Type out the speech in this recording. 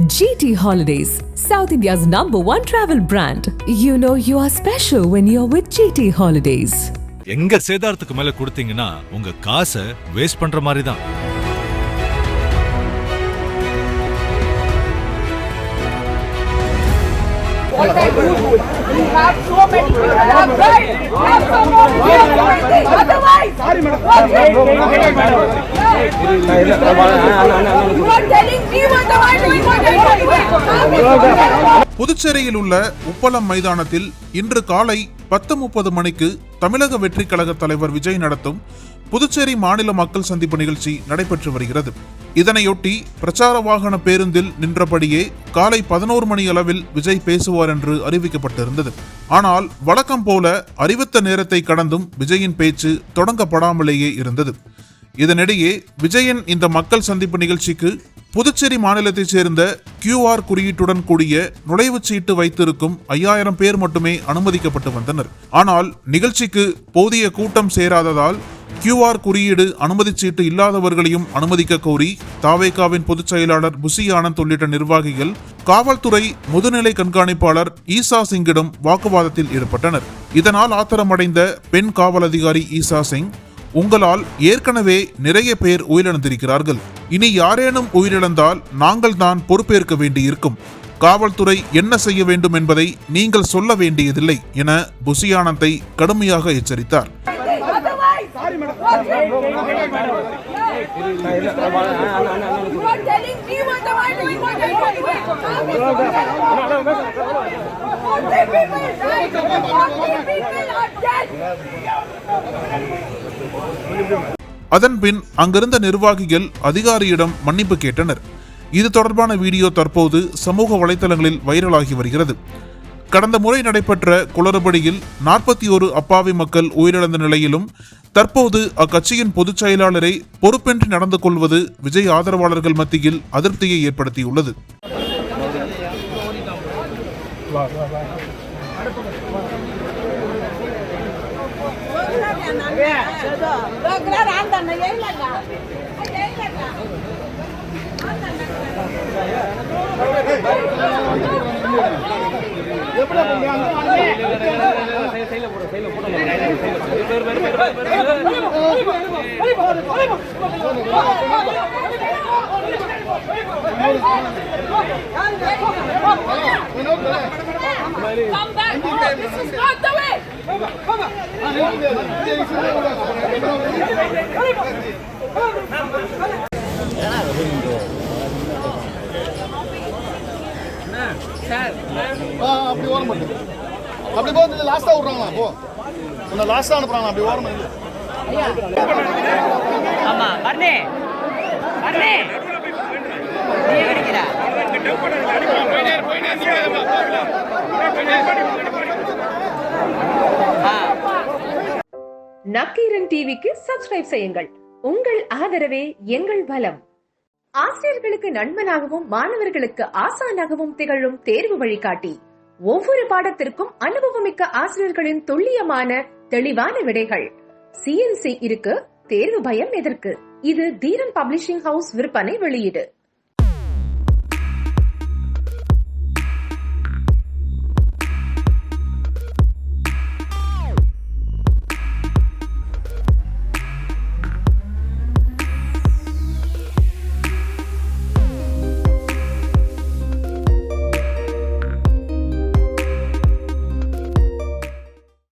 GT Holidays, South India's #1 travel brand. You know you are special when you're with GT Holidays. எங்க சேதாரத்துக்கு மேல கொடுத்தீங்கன்னா உங்க காசை waste பண்ற மாதிரி தான். புதுச்சேரியில் உள்ள உப்பளம் மைதானத்தில் இன்று காலை 10:30 மணிக்கு தமிழக வெற்றி கழக தலைவர் விஜய் நடத்தும் புதுச்சேரி மாநில மக்கள் சந்திப்பு நிகழ்ச்சி நடைபெற்று வருகிறது. இதனையொட்டி பிரச்சார வாகன பேருந்தில் நின்றபடியே காலை 11 மணி அளவில் விஜய் பேசுவார் என்று அறிவிக்கப்பட்டிருந்தது. ஆனால் வழக்கம் போல அறிவித்த நேரத்தை கடந்தும் விஜயின் பேச்சு தொடங்கப்படாமலேயே இருந்தது. இதனிடையே விஜயன் இந்த மக்கள் சந்திப்பு நிகழ்ச்சிக்கு புதுச்சேரி மாநிலத்தைச் சேர்ந்த QR குறியீட்டுடன் கூடிய நுழைவுச் சீட்டு வைத்திருக்கும் 5000 பேர் மட்டுமே அனுமதிக்கப்பட்டு வந்தனர். ஆனால் நிகழ்ச்சிக்கு போதிய கூட்டம் சேராததால் QR குறியீடு அனுமதி சீட்டு இல்லாதவர்களையும் அனுமதிக்க கோரி தாவேகாவின் பொதுச் செயலாளர் புசி ஆனந்த் உள்ளிட்ட நிர்வாகிகள் காவல்துறை முதுநிலை கண்காணிப்பாளர் ஈசா சிங்கிடம் வாக்குவாதத்தில் ஈடுபட்டனர். இதனால் ஆத்திரமடைந்த பெண் காவல் அதிகாரி ஈசா சிங், உங்களால் ஏற்கனவே நிறைய பேர் உயிரிழந்திருக்கிறார்கள், இனி யாரேனும் உயிரிழந்தால் நாங்கள் தான் பொறுப்பேற்க வேண்டியிருக்கும், காவல்துறை என்ன செய்ய வேண்டும் என்பதை நீங்கள் சொல்ல வேண்டியதில்லை என புசி ஆனந்தை கடுமையாக எச்சரித்தார். அதன்பின் அங்கிருந்த நிர்வாகிகள் அதிகாரியிடம் மன்னிப்பு கேட்டனர். இது தொடர்பான வீடியோ தற்போது சமூக வலைதளங்களில் வைரலாகி வருகிறது. கடந்த முறை நடைபெற்ற குளறுபடியில் 41 அப்பாவி மக்கள் உயிரிழந்த நிலையிலும் தற்போது அக்கட்சியின் பொதுச் செயலாளரை பொறுப்பின்றி நடந்து கொள்வது விஜய் ஆதரவாளர்கள் மத்தியில் அதிருப்தியை ஏற்படுத்தியுள்ளது. அப்படி ஓரம் பண்ணு, அப்படி போது லாஸ்டா விடுறாங்களா? போ உன்னை லாஸ்டா அனுப்புறாங்க, அப்படி ஓரம் பண்ணு. ஆமா வர்ணே வர்ணே நீ வெடிக்கிறா நக்கீரன் டிவிக்கு சப்ஸ்கிரைப் செய்யுங்கள். உங்கள் ஆதரவே எங்கள் பலம். ஆசிரியர்களுக்கு நண்பனாகவும் மாணவர்களுக்கு ஆசானாகவும் திகழும் தேர்வு வழிகாட்டி. ஒவ்வொரு பாடத்திற்கும் அனுபவமிக்க ஆசிரியர்களின் துல்லியமான தெளிவான விடைகள். CNC இருக்கு, தேர்வு பயம் எதற்கு? இது தீரன் பப்ளிஷிங் ஹவுஸ் விற்பனை வெளியீடு.